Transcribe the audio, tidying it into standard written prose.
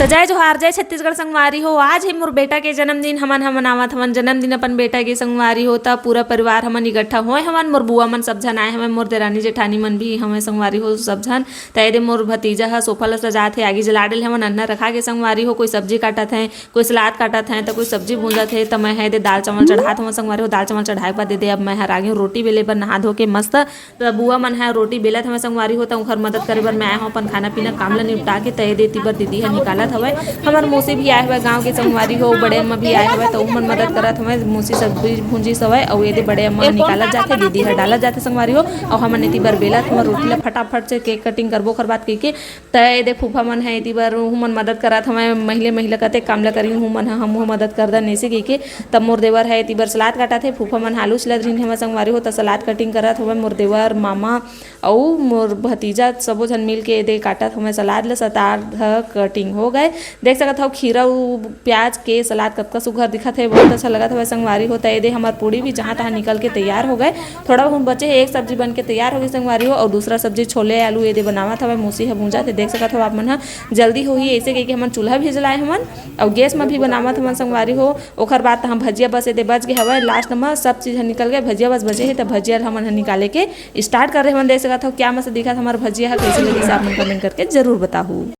तो जय जोहार जय छत्तीसगढ़ संगवारी हो। आज है मोर बेटा के जन्मदिन। हमन मनावत हमन जन्मदिन अपन बेटा के संगवारी हो। तब पूरा परिवार हमन इकट्ठा होए हमन। मोर बुआ मन सब झन आए हमें, मोर देरानी जेठानी मन भी हमें संगवारी हो सब झन। तैदे मोर भतीजा ह सोफा ल सजात है, आगे जला डेल हमन अन्ना रखा के संगवारी हो। कोई सब्जी काटत है, कोई सलाद काटत है, तो कोई सब्जी भूंजत है। तो मैं है दे दाल चावल चढ़ात हमन संगवारी हो। दाल चावल चढ़ाए बाद दे अब मैं हर आगे रोटी बेले बर नहा धो के मस्त। तो बुआ मन है रोटी बेलत हमें संगवारी हो। तो उखर मदद करे बर मैं आए हूँ अपन खाना पीना काम ल निपटा के। तय देती बर दीदी ह निकालत हवे। हमार मौसी भी आए हुए गांव के संगवारी हो, बड़े अम्मा भी आए हुए तो उमन मदद करत हवे। मौसी सब्जी भूंजी सवय और ये बड़े अम्मा निकालत जाथे, दीदी ह डालत जाथे संगवारी हो। और हमन एती बर बेलत हमर रोटी ला फटाफट से केक कटिंग करबो खर बात कइके। तय दे फूफा मन है एती बर हुमन मदद करत हवे। महिला कते काम ल करी हुमन हमहु मदद करदा नेसे कइके। तब मोर देवर है एती बर सलाद काटत हे, फूफा मन आलू छिलत रहिन हमर संगवारी हो। त सलाद कटिंग करत हवे मोर देवर मामा और मोर भतीजा सबो झन मिल के दे काटत हमें सलाद ल। सलाद कटिंग हो गए, देख सकत हो खीरा प्याज के सलाद कतका सुघर दिखत है, बहुत अच्छा लगत है संगवारी हो। तय दे हमार पूड़ी भी जहाँ तहाँ निकल के तैयार हो गए। थोड़ा बहुत बचे है, एक सब्जी बन के तैयार हो गई संगवारी हो। और दूसरा सब्जी छोले आलू ये दे बनावत हवे, मौसी ह भूंजा थे। देख सकत हो आप मन ह जल्दी होही ऐसे कइके हमन चूल्हा भी जलाए हमन और गैस में भी बनावत हमन संगवारी हो। ओखर बाद हम भजिया बस दे बच गए हवे, लास्ट में सब चीज निकल गए, भजिया बस बचे है। तो भजिया हमन निकाले के स्टार्ट कर रहे हमन। देख सकत हो क्या मस्त दिखत हमार भजिया है, कैसे लगी आप मन कमेंट करके जरूर बताहू।